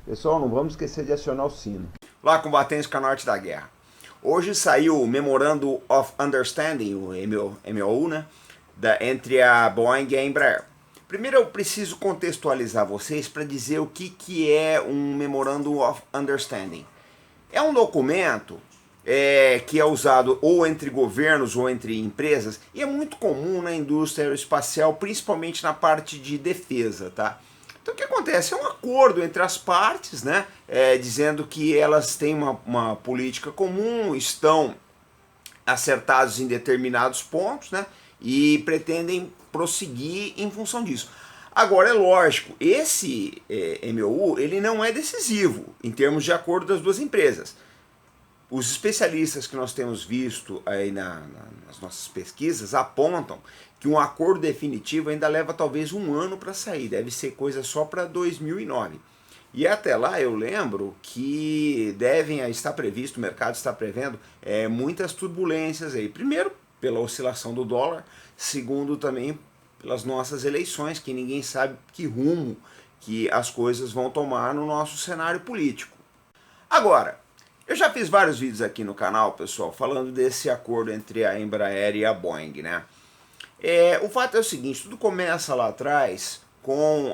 Pessoal, não vamos esquecer de acionar o sino. Lá, combatentes com a Norte da Guerra. Hoje saiu o Memorandum of Understanding, o MOU, né, entre a Boeing e a Embraer. Primeiro eu preciso contextualizar vocês para dizer o que é um Memorandum of Understanding. É um documento que é usado ou entre governos ou entre empresas e é muito comum na indústria aeroespacial, principalmente na parte de defesa, tá? Então o que acontece? É um acordo entre as partes, né, dizendo que elas têm uma política comum, estão acertados em determinados pontos, né, e pretendem prosseguir em função disso. Agora é lógico, esse MOU ele não é decisivo em termos de acordo das duas empresas. Os especialistas que nós temos visto aí nas nossas pesquisas apontam que um acordo definitivo ainda leva talvez um ano para sair, deve ser coisa só para 2009. E até lá eu lembro que devem estar previsto, o mercado está prevendo muitas turbulências aí. Primeiro, pela oscilação do dólar, segundo também pelas nossas eleições, que ninguém sabe que rumo que as coisas vão tomar no nosso cenário político. Agora, eu já fiz vários vídeos aqui no canal, pessoal, falando desse acordo entre a Embraer e a Boeing, né? O fato é o seguinte, tudo começa lá atrás com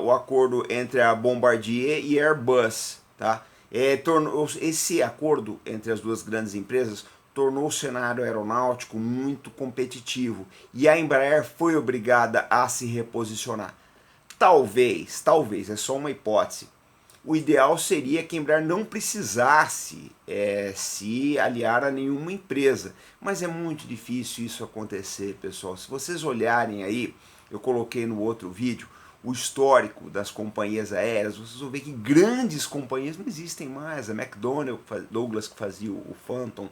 o acordo entre a Bombardier e a Airbus, tá? Esse acordo entre as duas grandes empresas tornou o cenário aeronáutico muito competitivo e a Embraer foi obrigada a se reposicionar. Talvez, é só uma hipótese, o ideal seria que a Embraer não precisasse se aliar a nenhuma empresa. Mas é muito difícil isso acontecer, pessoal. Se vocês olharem aí, eu coloquei no outro vídeo, o histórico das companhias aéreas, vocês vão ver que grandes companhias não existem mais. A McDonnell Douglas que fazia o Phantom,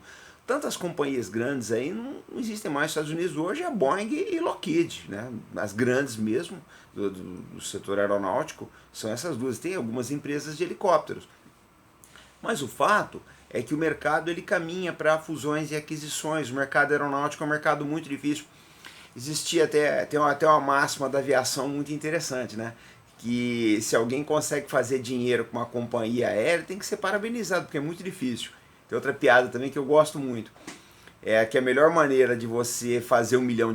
tantas companhias grandes aí não existem mais nos Estados Unidos hoje, é Boeing e Lockheed, né? As grandes mesmo do setor aeronáutico são essas duas. Tem algumas empresas de helicópteros. Mas o fato é que o mercado ele caminha para fusões e aquisições. O mercado aeronáutico é um mercado muito difícil. Existia até uma máxima da aviação muito interessante, né? Que se alguém consegue fazer dinheiro com uma companhia aérea, tem que ser parabenizado, porque é muito difícil. Tem outra piada também que eu gosto muito. É que a melhor maneira de você fazer $1 milhão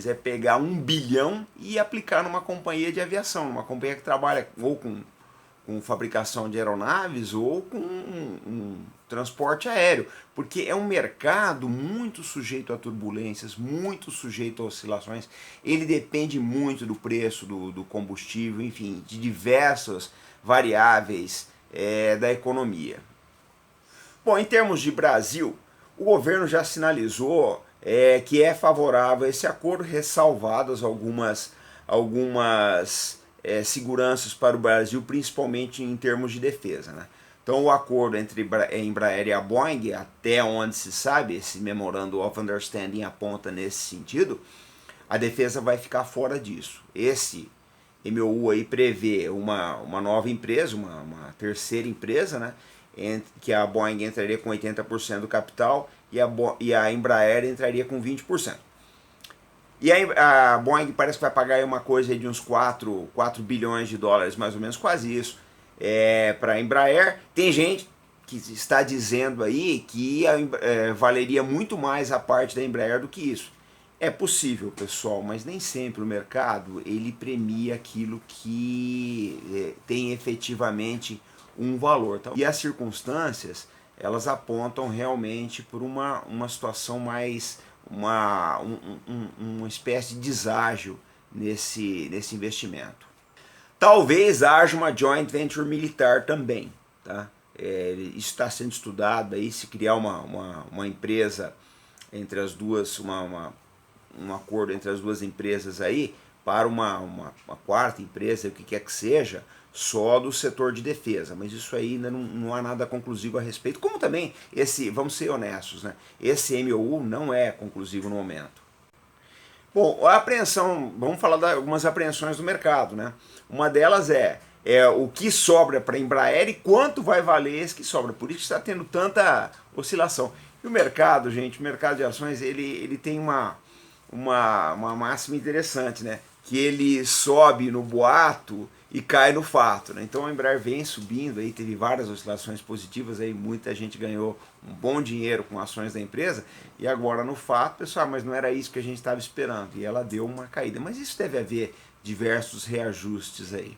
é pegar 1 bilhão e aplicar numa companhia de aviação, numa companhia que trabalha ou com fabricação de aeronaves ou com um transporte aéreo, porque é um mercado muito sujeito a turbulências, muito sujeito a oscilações, ele depende muito do preço do combustível, enfim, de diversas variáveis da economia. Bom, em termos de Brasil, o governo já sinalizou que é favorável a esse acordo, ressalvadas algumas seguranças para o Brasil, principalmente em termos de defesa, né? Então o acordo entre a Embraer e a Boeing, até onde se sabe, esse Memorandum of Understanding aponta nesse sentido, a defesa vai ficar fora disso. Esse MOU aí prevê uma nova empresa, uma terceira empresa, né? Que a Boeing entraria com 80% do capital e a Embraer entraria com 20%. E a Boeing parece que vai pagar aí uma coisa aí de uns 4 bilhões de dólares, mais ou menos, quase isso, para a Embraer. Tem gente que está dizendo aí que valeria muito mais a parte da Embraer do que isso. É possível, pessoal, mas nem sempre o mercado ele premia aquilo que tem efetivamente um valor. Tá? E as circunstâncias, elas apontam realmente por uma situação mais, uma espécie de deságio nesse investimento. Talvez haja uma joint venture militar também. Tá? Isso está sendo estudado, aí, se criar uma empresa entre as duas, um acordo entre as duas empresas aí, para uma quarta empresa, o que quer que seja, só do setor de defesa, mas isso aí ainda não há nada conclusivo a respeito, como também vamos ser honestos, né? Esse MOU não é conclusivo no momento. Bom, a apreensão, vamos falar de algumas apreensões do mercado, né? Uma delas é o que sobra para a Embraer e quanto vai valer esse que sobra, por isso que está tendo tanta oscilação. E o mercado, gente, o mercado de ações, ele tem uma máxima interessante, né? Que ele sobe no boato e cai no fato, né? Então a Embraer vem subindo, aí teve várias oscilações positivas, aí muita gente ganhou um bom dinheiro com ações da empresa, e agora no fato, pessoal, mas não era isso que a gente estava esperando, e ela deu uma caída. Mas isso deve haver diversos reajustes aí.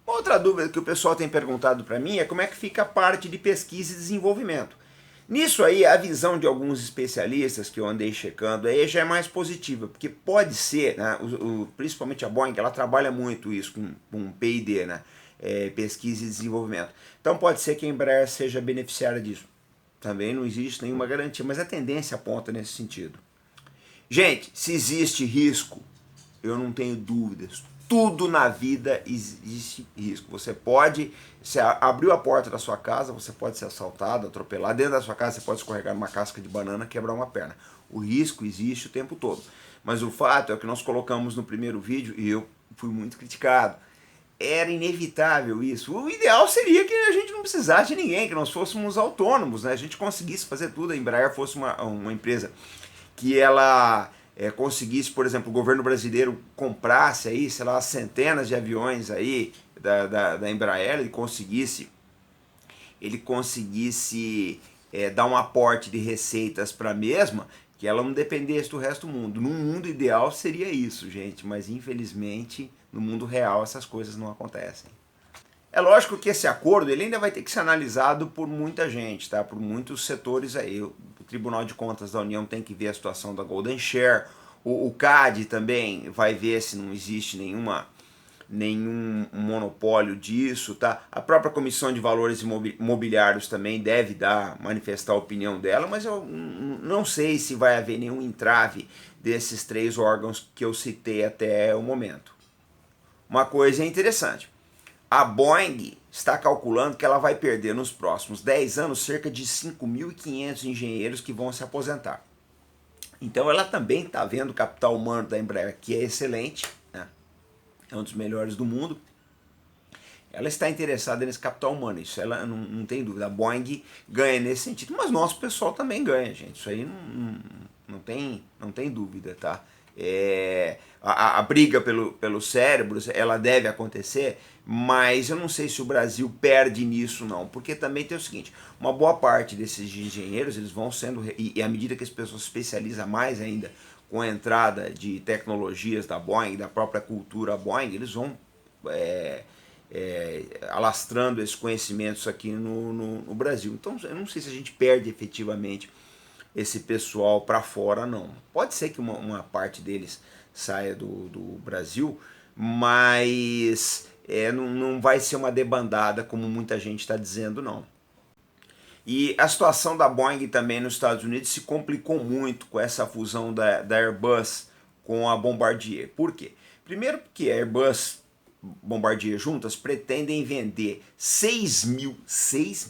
Outra dúvida que o pessoal tem perguntado para mim é como é que fica a parte de pesquisa e desenvolvimento. Nisso aí, a visão de alguns especialistas que eu andei checando aí já é mais positiva, porque pode ser, né, principalmente a Boeing, ela trabalha muito isso com P&D, né, pesquisa e desenvolvimento. Então pode ser que a Embraer seja beneficiária disso. Também não existe nenhuma garantia, mas a tendência aponta nesse sentido. Gente, se existe risco, eu não tenho dúvidas. Tudo na vida existe risco. Você abriu a porta da sua casa, você pode ser assaltado, atropelado. Dentro da sua casa você pode escorregar numa casca de banana, quebrar uma perna. O risco existe o tempo todo. Mas o fato é que nós colocamos no primeiro vídeo, e eu fui muito criticado, era inevitável isso. O ideal seria que a gente não precisasse de ninguém, que nós fôssemos autônomos, né? A gente conseguisse fazer tudo, a Embraer fosse uma empresa que ela conseguisse, por exemplo, o governo brasileiro comprasse aí, sei lá, centenas de aviões aí da Embraer, ele conseguisse dar um aporte de receitas para a mesma, que ela não dependesse do resto do mundo. No mundo ideal seria isso, gente, mas infelizmente no mundo real essas coisas não acontecem. É lógico que esse acordo ele ainda vai ter que ser analisado por muita gente, tá? Por muitos setores aí. O Tribunal de Contas da União tem que ver a situação da Golden Share, o CAD também vai ver se não existe nenhum monopólio disso, tá? A própria Comissão de Valores Imobiliários também deve manifestar a opinião dela, mas eu não sei se vai haver nenhum entrave desses três órgãos que eu citei até o momento. Uma coisa interessante. A Boeing está calculando que ela vai perder nos próximos 10 anos cerca de 5.500 engenheiros que vão se aposentar. Então ela também está vendo o capital humano da Embraer, que é excelente, né? É um dos melhores do mundo. Ela está interessada nesse capital humano, isso ela não tem dúvida. A Boeing ganha nesse sentido, mas nosso pessoal também ganha, gente. Isso aí não tem dúvida, tá? A briga pelo cérebro, ela deve acontecer, mas eu não sei se o Brasil perde nisso não, porque também tem o seguinte, uma boa parte desses engenheiros, eles vão sendo, e à medida que as pessoas se especializam mais ainda com a entrada de tecnologias da Boeing, da própria cultura Boeing, eles vão alastrando esses conhecimentos aqui no Brasil. Então eu não sei se a gente perde efetivamente esse pessoal para fora, não. Pode ser que uma parte deles saia do Brasil, mas não vai ser uma debandada como muita gente está dizendo, não. E a situação da Boeing também nos Estados Unidos se complicou muito com essa fusão da Airbus com a Bombardier. Por quê? Primeiro porque a Airbus Bombardier juntas pretendem vender 6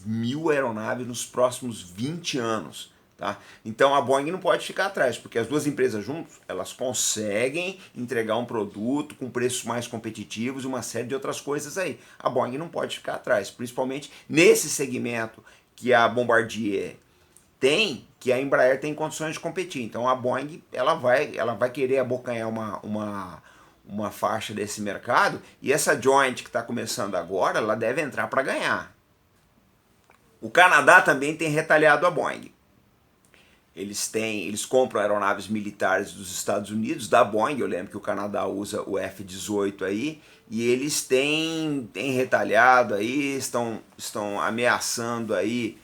mil aeronaves nos próximos 20 anos. Tá? Então a Boeing não pode ficar atrás, porque as duas empresas juntas, elas conseguem entregar um produto com preços mais competitivos e uma série de outras coisas aí. A Boeing não pode ficar atrás, principalmente nesse segmento que a Bombardier tem, que a Embraer tem condições de competir. Então a Boeing ela vai querer abocanhar uma faixa desse mercado, e essa joint que está começando agora, ela deve entrar para ganhar. O Canadá também tem retalhado a Boeing. Eles compram aeronaves militares dos Estados Unidos, da Boeing, eu lembro que o Canadá usa o F-18 aí, e eles têm retalhado aí, estão ameaçando aí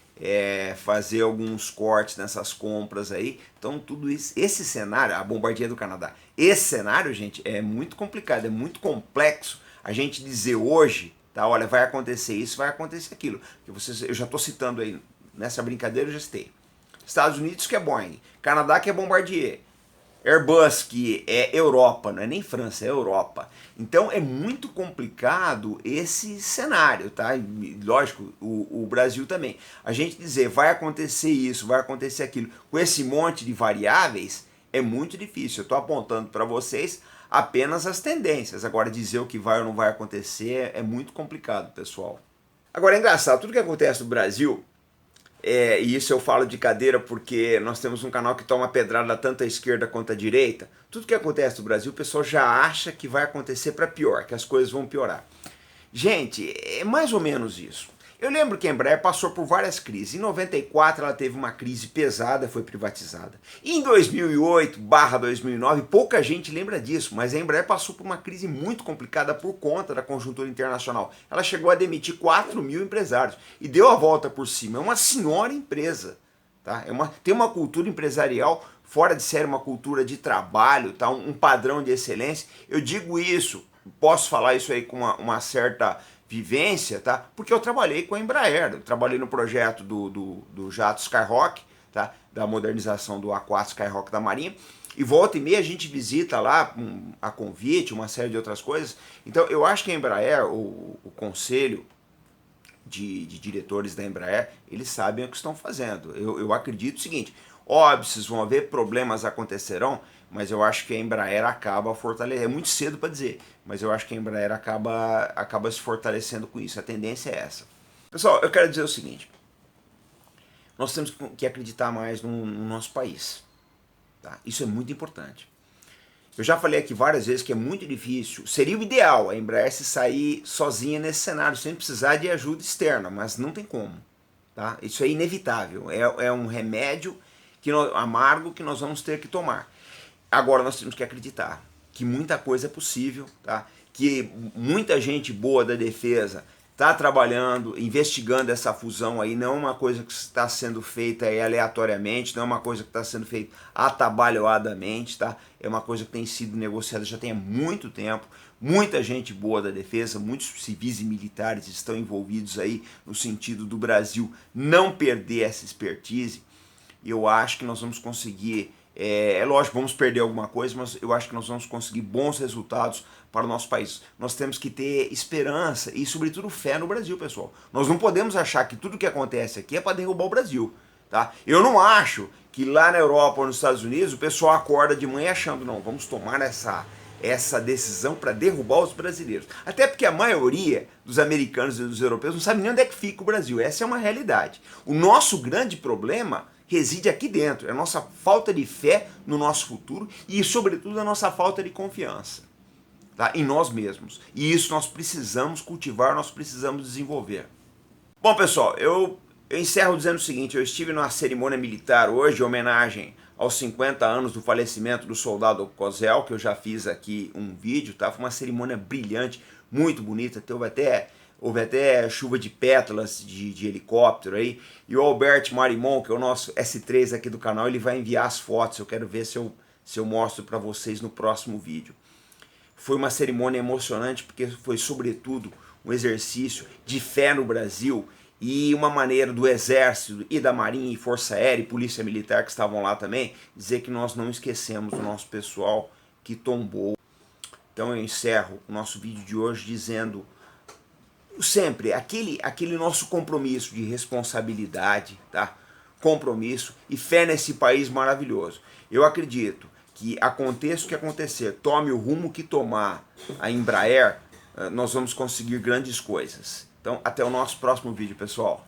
fazer alguns cortes nessas compras aí. Então tudo isso, esse cenário, a Bombardier do Canadá, esse cenário, gente, é muito complicado, é muito complexo a gente dizer hoje, tá, olha, vai acontecer isso, vai acontecer aquilo. Eu já estou citando aí, nessa brincadeira eu já citei. Estados Unidos que é Boeing, Canadá que é Bombardier, Airbus que é Europa, não é nem França, é Europa. Então é muito complicado esse cenário, tá? E, lógico, o Brasil também. A gente dizer vai acontecer isso, vai acontecer aquilo, com esse monte de variáveis, é muito difícil. Eu estou apontando para vocês apenas as tendências. Agora dizer o que vai ou não vai acontecer é muito complicado, pessoal. Agora é engraçado, tudo que acontece no Brasil, e isso eu falo de cadeira porque nós temos um canal que toma pedrada tanto à esquerda quanto à direita. Tudo que acontece no Brasil, o pessoal já acha que vai acontecer para pior, que as coisas vão piorar. Gente, é mais ou menos isso. Eu lembro que a Embraer passou por várias crises. Em 94 ela teve uma crise pesada, foi privatizada. E em 2008/2009, pouca gente lembra disso, mas a Embraer passou por uma crise muito complicada por conta da conjuntura internacional. Ela chegou a demitir 4 mil empresários e deu a volta por cima. É uma senhora empresa. Tá? Tem uma cultura empresarial fora de série, uma cultura de trabalho, tá? Um padrão de excelência. Eu digo isso, posso falar isso aí com uma certa vivência, tá? Porque eu trabalhei com a Embraer, eu trabalhei no projeto do jato Skyhawk, tá? Da modernização do A4 Skyhawk da Marinha, e volta e meia a gente visita lá a convite, uma série de outras coisas. Então eu acho que a Embraer, o conselho de diretores da Embraer, eles sabem o que estão fazendo. Eu acredito o seguinte, óbvio, vão haver problemas, acontecerão, mas eu acho que a Embraer acaba fortalecendo, é muito cedo para dizer, mas eu acho que a Embraer acaba se fortalecendo com isso, a tendência é essa. Pessoal, eu quero dizer o seguinte, nós temos que acreditar mais no nosso país, tá? Isso é muito importante. Eu já falei aqui várias vezes que é muito difícil, seria o ideal a Embraer se sair sozinha nesse cenário, sem precisar de ajuda externa, mas não tem como. Tá? Isso é inevitável, é um remédio amargo que nós vamos ter que tomar. Agora nós temos que acreditar que muita coisa é possível, tá? Que muita gente boa da defesa está trabalhando, investigando essa fusão aí, não é uma coisa que está sendo feita aí aleatoriamente, não é uma coisa que está sendo feita atabalhoadamente, tá? É uma coisa que tem sido negociada já tem há muito tempo, muita gente boa da defesa, muitos civis e militares estão envolvidos aí no sentido do Brasil não perder essa expertise, e eu acho que nós vamos conseguir, é lógico, vamos perder alguma coisa, mas eu acho que nós vamos conseguir bons resultados para o nosso país. Nós temos que ter esperança e, sobretudo, fé no Brasil, pessoal. Nós não podemos achar que tudo que acontece aqui é para derrubar o Brasil. Tá? Eu não acho que lá na Europa ou nos Estados Unidos o pessoal acorda de manhã achando, não, vamos tomar essa decisão para derrubar os brasileiros. Até porque a maioria dos americanos e dos europeus não sabe nem onde é que fica o Brasil. Essa é uma realidade. O nosso grande problema reside aqui dentro, é a nossa falta de fé no nosso futuro e, sobretudo, a nossa falta de confiança, tá? Em nós mesmos. E isso nós precisamos cultivar, nós precisamos desenvolver. Bom, pessoal, eu encerro dizendo o seguinte, eu estive numa cerimônia militar hoje, em homenagem aos 50 anos do falecimento do soldado Kozel, que eu já fiz aqui um vídeo, tá? Foi uma cerimônia brilhante, muito bonita, houve até chuva de pétalas de helicóptero aí, e o Albert Marimon, que é o nosso S3 aqui do canal, ele vai enviar as fotos, eu quero ver se eu mostro para vocês no próximo vídeo. Foi uma cerimônia emocionante, porque foi sobretudo um exercício de fé no Brasil, e uma maneira do Exército e da Marinha e Força Aérea e Polícia Militar que estavam lá também, dizer que nós não esquecemos o nosso pessoal que tombou. Então eu encerro o nosso vídeo de hoje dizendo sempre aquele nosso compromisso de responsabilidade, tá? Compromisso e fé nesse país maravilhoso. Eu acredito que aconteça o que acontecer, tome o rumo que tomar a Embraer, nós vamos conseguir grandes coisas. Então, até o nosso próximo vídeo, pessoal.